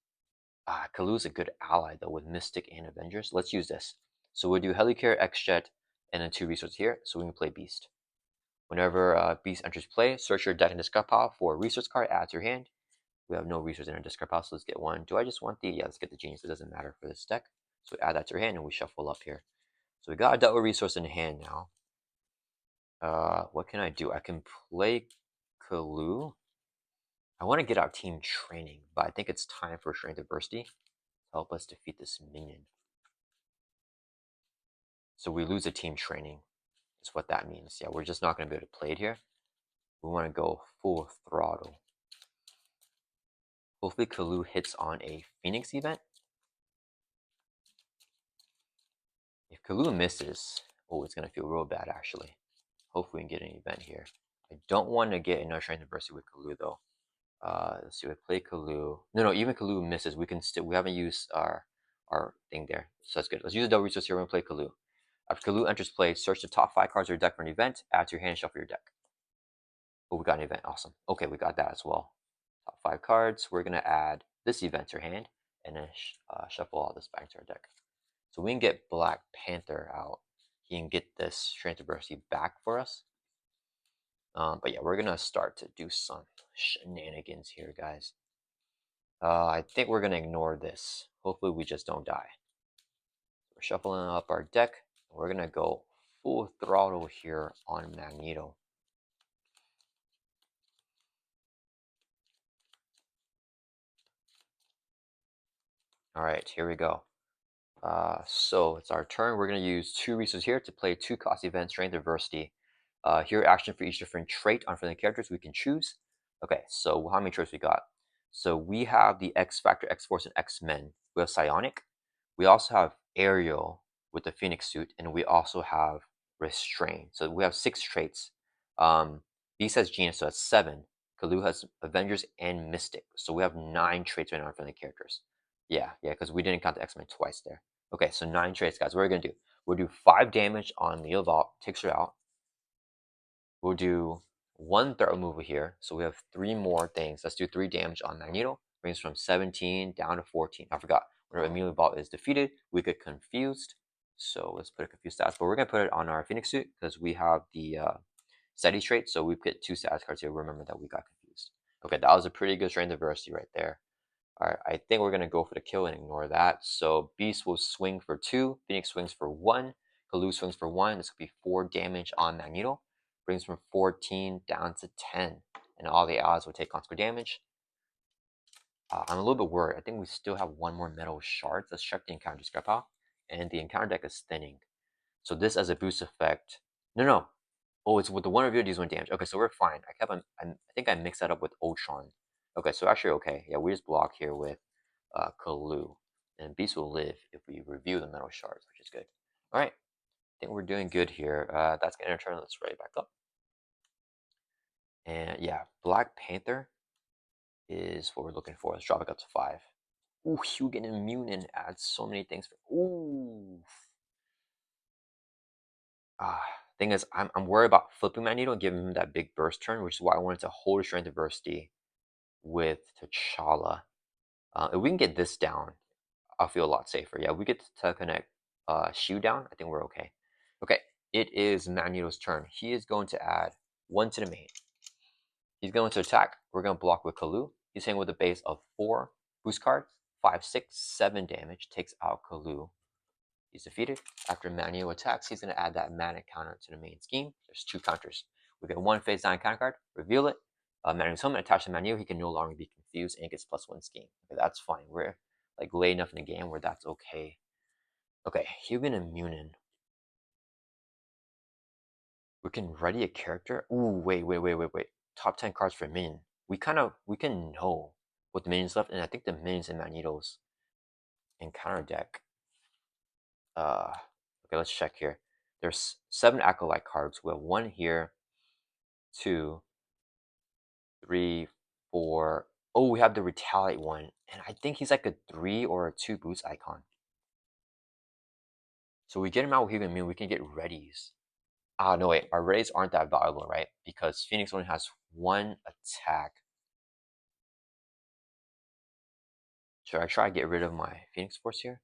Kalu's a good ally though with Mystic and Avengers. Let's use this. So we'll do Helicare, X-Jet, and then 2 resources here, so we can play Beast. Whenever Beast enters play, search your deck and discard pile for a resource card, add to your hand. We have no resource in our discard pile, so let's get 1. Do I just want the, yeah, let's get the Genius, it doesn't matter for this deck. So we add that to your hand and we shuffle up here. So we got a double resource in hand now. What can I do? I can play Kalu. I want to get our team Training, but I think it's time for Strength Diversity to help us defeat this minion. So we lose a team Training, is what that means. Yeah, we're just not going to be able to play it here. We want to go full throttle. Hopefully Kalu hits on a Phoenix event. If Kalu misses, oh, it's going to feel real bad actually. Hopefully we can get an event here. I don't want to get another Strength Diversity with Kalu though. Let's see, we play Kalu. No, even Kalu misses. We can still, we haven't used our thing there. So that's good. Let's use a double resource here. We're going to play Kalu. After Kalu enters play, search the top 5 cards of your deck for an event, add to your hand, shuffle your deck. Oh, we got an event. Awesome. Okay, we got that as well. Top 5 cards. We're going to add this event to your hand and then shuffle all this back to our deck. So we can get Black Panther out. He can get this Strength Diversity back for us. But yeah, we're going to start to do some shenanigans here, guys. I think we're going to ignore this. Hopefully we just don't die. We're shuffling up our deck. We're going to go full throttle here on Magneto. All right, here we go. So it's our turn. We're going to use 2 resources here to play 2 cost events, Strength Diversity. Here, action for each different trait on friendly characters we can choose. Okay, so how many traits we got? So we have the X Factor, X Force, and X Men. We have Psionic. We also have Aerial with the Phoenix suit, and we also have Restrain. So we have 6 traits. Beast has Genius, so that's 7. Kalu has Avengers and Mystic. So we have 9 traits right now for the characters. Yeah, because we didn't count the X-Men twice there. Okay, so 9 traits, guys. What are we going to do? We'll do 5 damage on Leo Vault, takes her out. We'll do 1 threat removal here. So we have 3 more things. Let's do 3 damage on Magneto. Brings from 17 down to 14. I forgot. Whenever Amelia Vault is defeated, we get confused. So let's put a confused status. But we're going to put it on our Phoenix suit because we have the steady trait. So we get 2 status cards here. Remember that we got confused. Okay, that was a pretty good Strength Diversity right there. All right, I think we're going to go for the kill and ignore that. So Beast will swing for 2. Phoenix swings for 1. Kalu swings for 1. This could be 4 damage on Magneto. Brings from 14 down to 10. And all the allies will take consequent damage. I'm a little bit worried. I think we still have one more metal shard. Let's check the encounter discard pile. And the encounter deck is thinning. So this as a boost effect. No. Oh, it's with the one reveal deals 1 damage. Okay, so we're fine. I think I mixed that up with Ultron. Okay, so actually okay. Yeah, we just block here with Kalu. And Beast will live if we review the metal shards, which is good. Alright. I think we're doing good here. That's gonna turn. Let's right back up. And yeah, Black Panther is what we're looking for. Let's drop it up to 5. Ooh, Hugin Immune and adds so many things. Ooh. Thing is, I'm worried about flipping Magneto and giving him that big burst turn, which is why I wanted to hold Strength Adversity with T'Challa. If we can get this down, I'll feel a lot safer. Yeah, we get to connect Shoe down. I think we're okay. Okay, it is Magneto's turn. He is going to add 1 to the main. He's going to attack. We're going to block with Kalu. He's hitting with a base of 4 boost cards, 5, 6, 7 damage. Takes out Kalu. He's defeated. After Magneto attacks, he's going to add that mana counter to the main scheme. There's 2 counters. We get 1 phase down counter card, reveal it. Magneto's home and attach to Magneto. He can no longer be confused and gets +1 scheme. Okay, that's fine. We're like late enough in the game where that's okay. Okay, Hugin and Munin. We can ready a character. Ooh, wait. Top 10 cards for minion. We can know what the minions left, and I think the minions and Magneto's encounter deck. Okay, let's check here. There's 7 acolyte cards. We have 1 here, 2, 3, 4. Oh, we have the retaliate one, and I think he's like a 3 or a 2 boost icon. So we get him out with Human Immune, we can get readies. No wait, our readies aren't that valuable, right? Because Phoenix only has 1 attack. Should I try to get rid of my Phoenix Force here?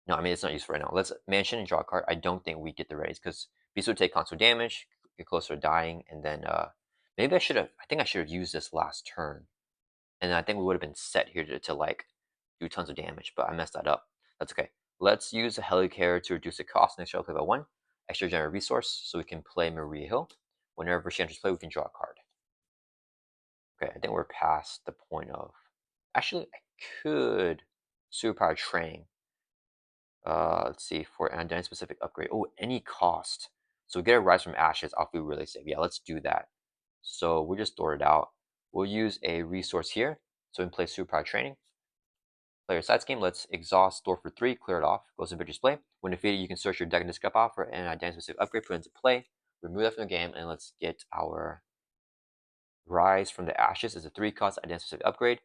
No, I mean it's not useful right now. Let's mansion and draw a card. I don't think we get the readies because Beast would take console damage, get closer to dying, and then maybe I should have. I think I should have used this last turn, and then I think we would have been set here to like do tons of damage. But I messed that up. That's okay. Let's use a Helicarrier to reduce the cost next round. Play by 1 extra generate resource, so we can play Maria Hill. Whenever she enters play, we can draw a card. Okay, I think we're past the point of. Actually, I could superpower training. Let's see, for an identity specific upgrade. Oh, any cost. So we get a rise from ashes. I'll feel really safe. Yeah, let's do that. So we'll just store it out. We'll use a resource here. So we can play superpower training. Player side scheme. Let's exhaust, store for 3, clear it off. Goes into display. When defeated, you can search your deck and discard off for an identity specific upgrade, put it into play. Remove that from the game, and let's get our rise from the ashes as a 3-cost identity specific upgrade.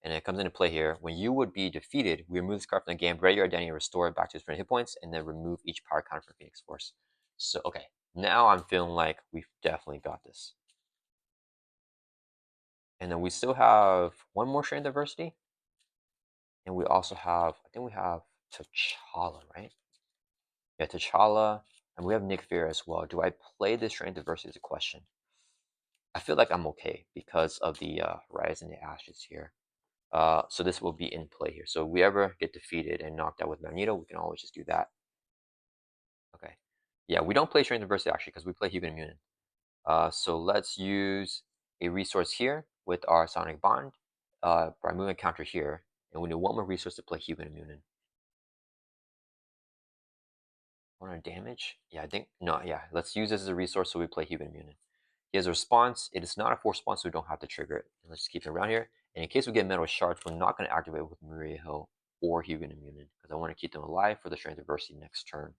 And it comes into play here. When you would be defeated, we remove this card from the game, ready your identity, restore it back to its current hit points, and then remove each power counter from Phoenix Force. So, okay, now I'm feeling like we've definitely got this. And then we still have 1 more Strength Diversity. And we also have, I think we have T'Challa, right? Yeah, T'Challa. And we have Nick Fury as well. Do I play this Strength Diversity is a question. I feel like I'm okay because of the Rise in the Ashes here. So this will be in play here. So if we ever get defeated and knocked out with Magneto, we can always just do that. Okay. Yeah, we don't play Strength Adversity actually because we play Human Immune. So let's use a resource here with our Sonic Bond by moving counter here. And we need 1 more resource to play Human Immune. 100 damage? Yeah, I think, no, yeah. Let's use this as a resource so we play Human Immune. He has a response. It is not a force response, so we don't have to trigger it. And let's just keep it around here. And in case we get metal shards, we're not going to activate with Maria Hill or Human Immune because I want to keep them alive for the Strength Adversity next turn.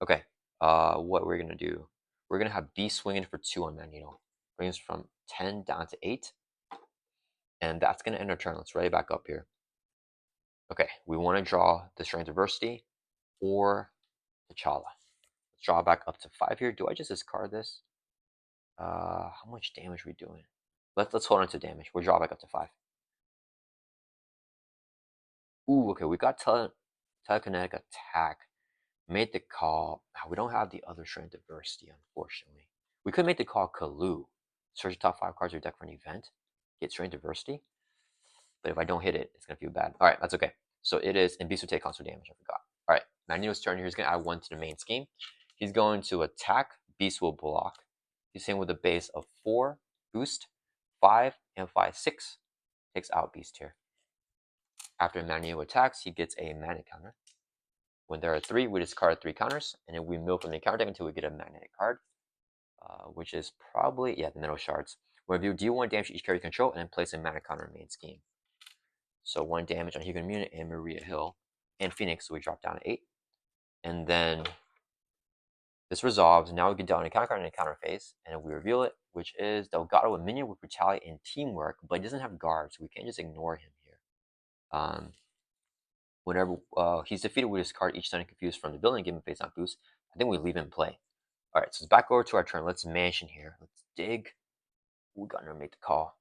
Okay, what we're going to do, we're going to have B swinging for 2 on Magneto. Brings from 10 down to 8. And that's going to end our turn. Let's ready back up here. Okay, we want to draw the Strength Adversity or T'Challa. Let's draw back up to 5 here. Do I just discard this? How much damage are we doing? Let's hold on to damage. We'll draw back up to 5. Ooh, okay, we got telekinetic attack. Made the call. We don't have the other Strength Adversity, unfortunately. We could make the call Kalu. Search the top 5 cards of your deck for an event. Get Strength Adversity. But if I don't hit it, it's going to feel bad. Alright, that's okay. So it is, and Beast will take console damage, I forgot. Alright, Magneto's turn here. He's going to add 1 to the main scheme. He's going to attack. Beast will block. He's hitting with a base of 4, boost, 5, and 5, 6. Takes out Beast here. After Magneto attacks, he gets a magnet counter. When there are 3, we discard 3 counters, and then we mill from the counter deck until we get a magnetic card, which is probably, yeah, the metal shards. We do D1 damage to each character you control, and then place a magnet counter in main scheme. So 1 damage on Hugo Munich and Maria Hill and Phoenix, so we drop down to 8. And then this resolves. Now we get down to counter card in the counter phase, and we reveal it, which is Delgado, a minion with Brutality and Teamwork, but he doesn't have guard, so we can't just ignore him here. Whenever he's defeated, we discard each Stunning Confused from the building, give him face on boost. I think we leave him in play. Alright, so it's back over to our turn. Let's mansion here. Let's dig. We got to make the call.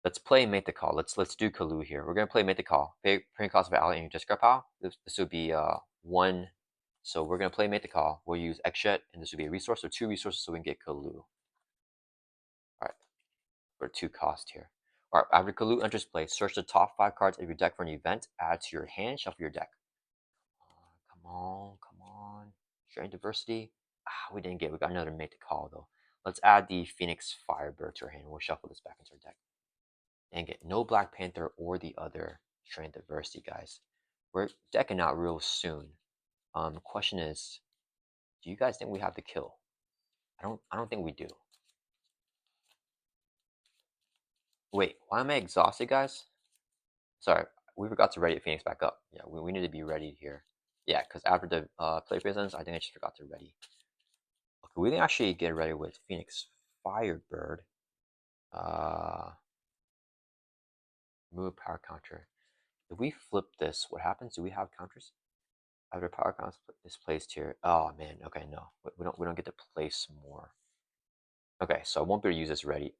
Let's play Make the Call. Let's do Kalu here. We're gonna play Make the Call. Pay cost of ally and your discard pile. This would be 1. So we're gonna play Make the Call. We'll use X-Jet, and this would be a resource, so 2 resources so we can get Kalu. Alright. For 2 cost here. Alright, after Kalu enters play, search the top 5 cards of your deck for an event, add to your hand, shuffle your deck. Come on. Strain Diversity. We didn't get it. We got another Make the Call though. Let's add the Phoenix Firebird to our hand. We'll shuffle this back into our deck. And get no Black Panther or the other Strain Diversity, guys. We're decking out real soon. Question is, do you guys think we have the kill? I don't think we do. Wait, why am I exhausted, guys? Sorry, we forgot to ready Phoenix back up. Yeah, we need to be ready here. Yeah, because after the play phase ends, I think I just forgot to ready. Okay, we can actually get ready with Phoenix Firebird. Move power counter. If we flip this, what happens? Do we have counters? After power counter is placed here. Oh man, okay, no. We don't get to place more. Okay, so I won't be able to use this ready.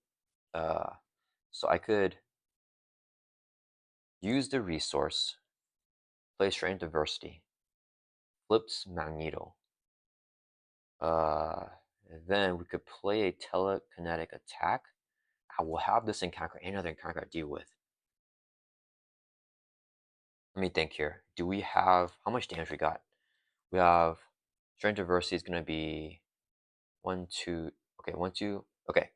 So I could use the resource, play Strain Diversity, flips Magneto. Then we could play a telekinetic attack. I will have this encounter another encounter to deal with. Let me think here. Do we have how much damage we got? We have Strength Diversity is gonna be 1, 2. Okay, 1, 2. Okay,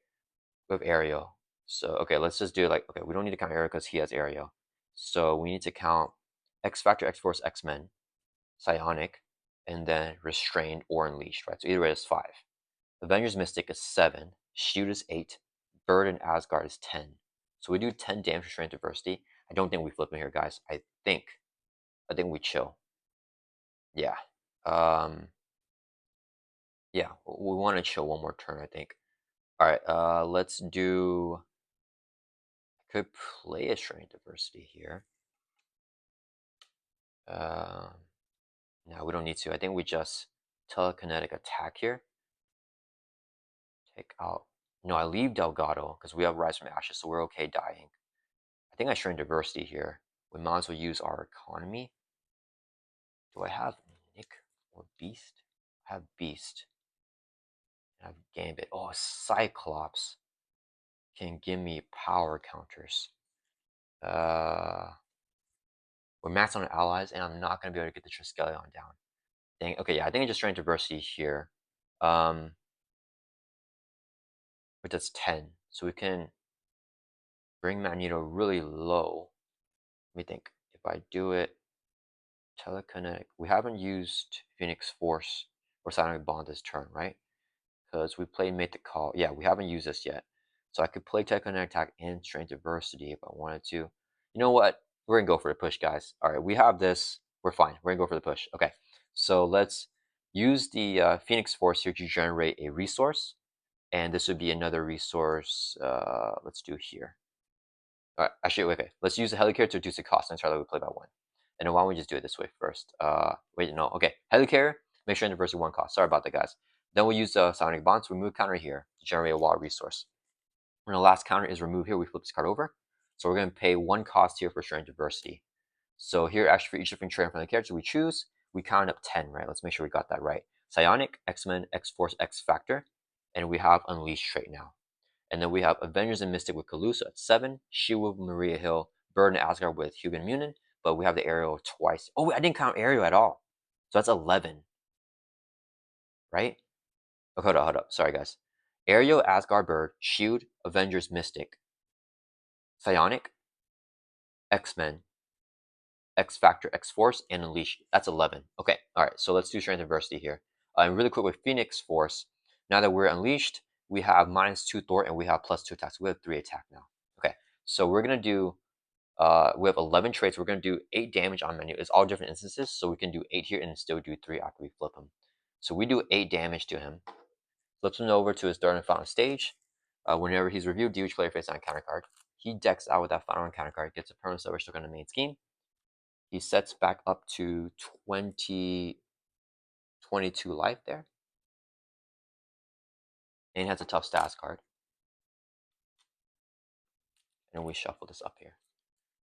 we have Aerial. So okay, let's just do like okay. We don't need to count Aerial because he has Aerial. So we need to count X Factor, X Force, X Men, Psionic, and then Restrained or Unleashed. Right. So either way is 5. Avengers Mystic is 7. Shield is 8. Bird and Asgard is 10. So we do 10 damage to Strength Diversity. I don't think we flip him here, guys. I think we chill. Yeah. Yeah, we want to chill one more turn, I think. Alright, let's do... I could play a Strength Diversity here. No, we don't need to. I think we just telekinetic attack here. Take out... No, I leave Delgado, because we have Rise from Ashes, so we're okay dying. I think I Strength Diversity here. We might as well use our economy. Do I have Nick or Beast? I have Beast. I have Gambit. Oh, Cyclops can give me power counters. We're maxed on allies, and I'm not going to be able to get the Triskelion down. Dang. Okay, yeah, I think I just Strength Diversity here. But that's 10. So we can bring Magneto really low. Let me think. If I do it, telekinetic. We haven't used Phoenix Force or Psionic Bond this turn, right? Because we played Make the Call. Yeah, we haven't used this yet. So I could play telekinetic attack and Strength Diversity if I wanted to. You know what? We're going to go for the push, guys. All right, we have this. We're fine. We're going to go for the push. Okay, so let's use the Phoenix Force here to generate a resource. And this would be another resource. Let's do here. All right, actually, okay. Let's use the Helicarrier to reduce the cost and try that we play by 1. And then why don't we just do it this way first? Wait, no. Okay, Helicarrier, make sure Diversity 1 cost. Sorry about that, guys. Then we'll use the Psionic Bond to remove counter here to generate a wild resource. And the last counter is remove here. We flip this card over. So we're going to pay 1 cost here for Strength Diversity. So here, actually, for each different trait from the character we choose, we count up 10, right? Let's make sure we got that right. Psionic, X-Men, X-Force, X-Factor. And we have Unleashed trait now. And then we have Avengers and Mystic with Calusa at 7, Shield with Maria Hill, Bird and Asgard with Hugo and Munin, but we have the Aerial twice. Oh, wait, I didn't count Aerial at all. So that's 11. Right? Oh, hold up. Sorry, guys. Aerial, Asgard, Bird, Shield, Avengers, Mystic, Psionic, X-Men, X-Factor, X-Force, and Unleash. That's 11. Okay, all right, so let's do Strength Adversity here. And really quick with Phoenix Force, now that we're Unleashed, we have -2 Thor and we have +2 attacks. We have 3 attack now. Okay, so we're going to do, we have 11 traits. We're going to do 8 damage on Magneto. It's all different instances, so we can do 8 here and still do 3 after we flip him. So we do 8 damage to him. Flips him over to his third and final stage. Whenever he's reviewed, each player face on a counter card. He decks out with that final counter card, gets a permanent silver stick on the main scheme. He sets back up to 22 life there. And he has a tough stats card. And we shuffle this up here.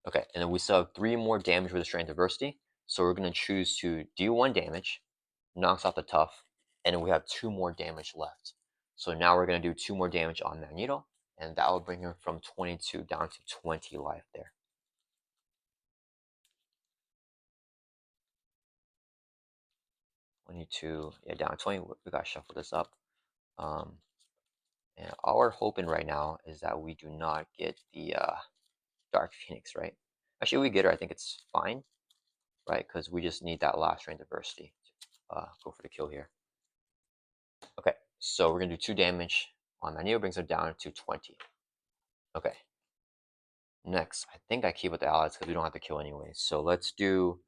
Okay, and then we still have 3 more damage with the Strength Adversity. So we're going to choose to do 1 damage, knocks off the tough, and then we have 2 more damage left. So now we're going to do 2 more damage on Magneto, and that will bring him from 22 down to 20 life there. 22, yeah, down to 20. We got to shuffle this up. And all we're hoping right now is that we do not get the Dark Phoenix, right? Actually, we get her. I think it's fine, right? Because we just need that last Strength Adversity to go for the kill here. Okay, so we're going to do 2 damage on Magneto, brings her down to 20. Okay. Next, I think I keep with the allies because we don't have to kill anyway. So let's do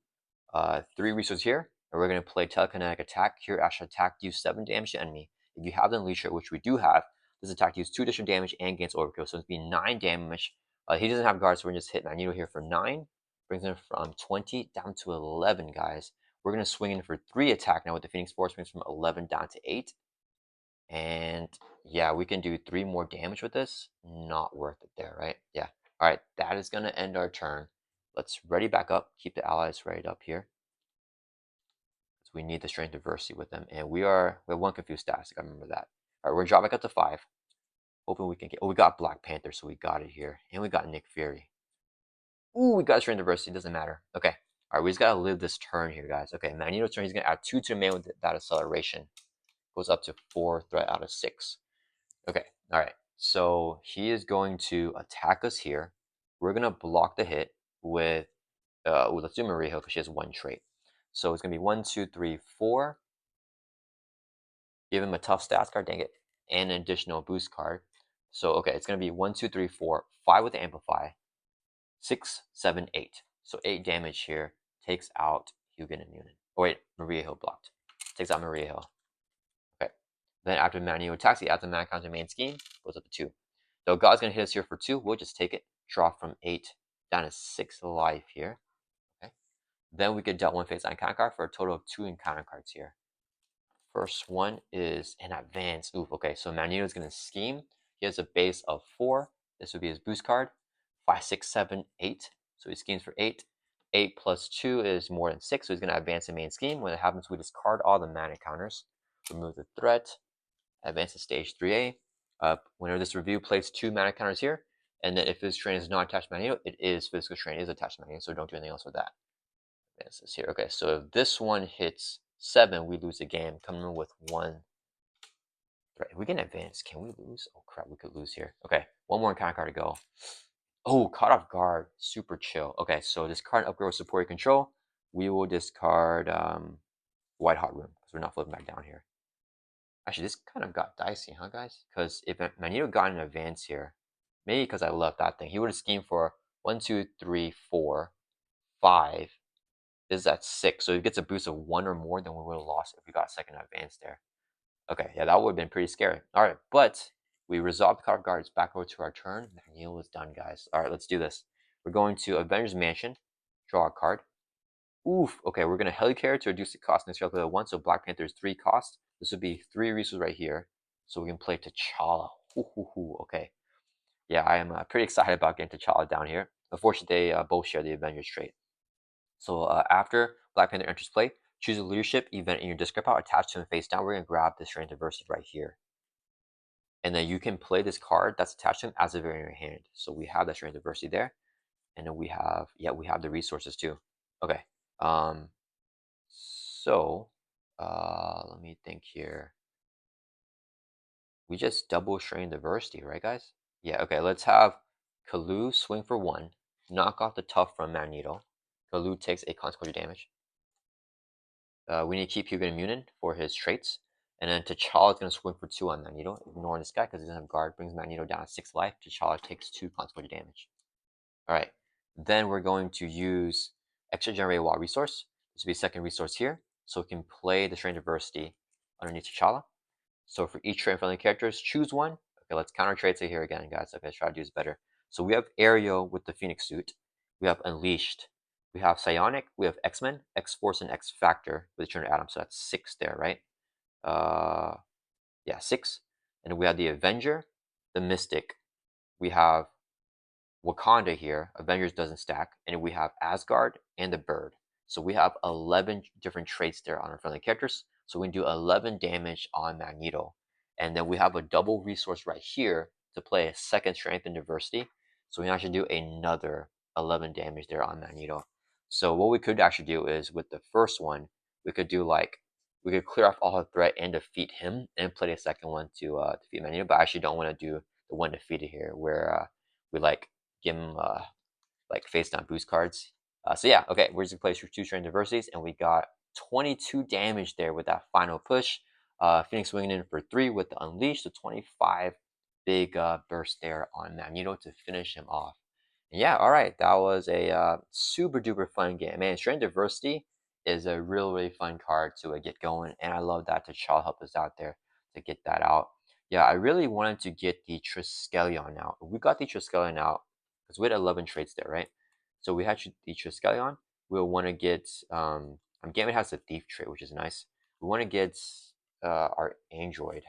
3 resources here. And we're going to play Telekinetic Attack. Here, Ash attack deals 7 damage to enemy. If you have the Unleasher, which we do have, this attack deals 2 additional damage and gains overkill. So it's be 9 damage. He doesn't have guards, so we're going to just hit Magneto here for 9. Brings him from 20 down to 11, guys. We're going to swing in for 3 attack now with the Phoenix Force. Brings from 11 down to 8. And yeah, we can do 3 more damage with this. Not worth it there, right? Yeah. All right, that is going to end our turn. Let's ready back up. Keep the allies ready up here. So we need the Strength Adversity with them. And we have 1 confused static. I remember that. All right, we're dropping back up to 5. Hoping we can get... Oh, we got Black Panther, so we got it here. And we got Nick Fury. Ooh, we got Strength Adversity. Doesn't matter. Okay. All right, we just got to live this turn here, guys. Okay, Magneto's turn. He's going to add 2 to the man with that acceleration. Goes up to 4 threat out of 6. Okay, all right. So he is going to attack us here. We're going to block the hit with, let's do Maria Hill because she has 1 trait. So it's going to be 1, 2, 3, 4. Give him a tough stats card, dang it, and an additional boost card. So, okay, it's going to be 1, 2, 3, 4, 5 with the Amplify, 6, 7, 8. So 8 damage here. Takes out Hugin and Munin. Oh, wait, Maria Hill blocked. Takes out Maria Hill. Okay. Then after Magneto attacks, he adds a mana counter to main scheme. Goes up to 2. Though God's going to hit us here for 2, we'll just take it. Drop from 8 down to 6 life here. Okay. Then we could dealt 1 face encounter card for a total of 2 encounter cards here. First one is an advance. Oof, okay, so Magneto is going to scheme. He has a base of 4. This would be his boost card. 5, 6, 7, 8. So he schemes for 8. 8 plus 2 is more than 6, so he's going to advance the main scheme. When it happens, we discard all the mana counters. Remove the threat. Advance to stage 3A. Whenever this review, place 2 mana counters here. And then if this train is not attached to Magneto, it is physical train is attached to Magneto, so don't do anything else with that. Advance this here. Okay, so if this one hits 7, we lose the game. Coming in with 1 threat. If we can advance, can we lose? Oh crap, we could lose here. Okay, 1 more encounter card to go. Oh, caught off guard. Super chill. Okay, so this card upgrade with support control. We will discard White Hot Room because we're not flipping back down here. Actually, this kind of got dicey, huh, guys? Because if Magneto got an advance here, maybe because I left that thing, he would have schemed for 1, 2, 3, 4, 5. This is at 6, so he gets a boost of 1 or more than we would have lost if we got second advance there. Okay, yeah, that would have been pretty scary. All right, but we resolved card guards back over to our turn. Magneto is done, guys. All right, let's do this. We're going to Avengers Mansion, draw a card. Oof, okay, we're going to Helicarrier to reduce the cost next level 1, so Black Panther is 3 cost. This would be 3 resources right here, so we can play T'Challa. Okay. Yeah, I am pretty excited about getting T'Challa down here. Unfortunately, they both share the Avengers trait. So after Black Panther enters play, choose a leadership event in your discard pile attached to him face down. We're going to grab the Strength Adversity right here. And then you can play this card that's attached to him as a variant in your hand. So we have that Strength Adversity there. And then we have the resources too. Okay. So let me think here. We just double Strength Adversity, right, guys? Yeah, okay. Let's have Kalu swing for 1. knock off the tough from Magneto. Kalu takes a consequential damage. We need to keep Hugo immune for his traits. And then T'Challa is going to swing for 2 on Magneto, ignoring this guy because he doesn't have guard. Brings Magneto down to 6 life. T'Challa takes 2 consequential damage. Alright, then we're going to use extra generated wild resource. This will be a second resource here, so we can play the strain diversity underneath T'Challa. So for each trait friendly characters, choose one. Okay, let's counter traits it here again, guys. Okay, try to do this better. So we have Aerial with the Phoenix suit. We have Unleashed. We have Psionic. We have X-Men, X-Force, and X-Factor with the Trinity Atom. So that's 6 there, right? Yeah, 6. And then we have the Avenger, the Mystic. We have Wakanda here. Avengers doesn't stack. And we have Asgard and the Bird. So we have 11 different traits there on our friendly characters. So we can do 11 damage on Magneto. And then we have a double resource right here to play a second strength and diversity. So we can actually do another 11 damage there on Magneto. So what we could actually do is with the first one, we could do like, we could clear off all the threat and defeat him and play the second one to defeat Magneto. But I actually don't want to do the one defeated here where we like give him like face down boost cards. So yeah, okay, we're just gonna play 2 strength diversities, and we got 22 damage there with that final push. Phoenix swinging in for 3 with the Unleash, so 25 big burst there on Magneto to finish him off. And yeah, all right, that was a super duper fun game. Man, strength diversity is a really fun card to get going, and I love that T'Challa helped us out there to get that out. Yeah, I really wanted to get the Triskelion out. We got the Triskelion out because we had 11 traits there, right? So we had the Triskelion. We'll want to get, Gambit has a Thief trait, which is nice. We want to get our Android.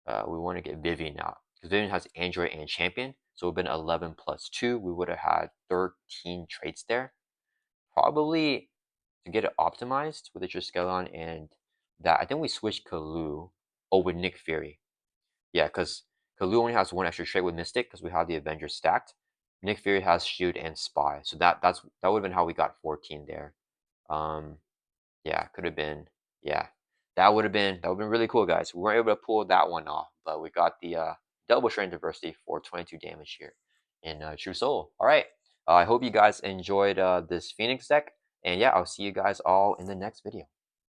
We want to get Vivian out because Vivian has Android and Champion. So we've been 11 plus 2. We would have had 13 traits there. Probably to get it optimized with the Triskelion and that, I think we switched Kalu with Nick Fury. Yeah, because Kalu only has 1 extra trait with Mystic because we have the Avengers stacked. Nick Fury has Shield and Spy, so that would have been how we got 14 there. Yeah, could have been. Yeah, that would have been really cool, guys. We weren't able to pull that one off, but we got the double strength diversity for 22 damage here in True Soul. All right, I hope you guys enjoyed this Phoenix deck, and yeah, I'll see you guys all in the next video.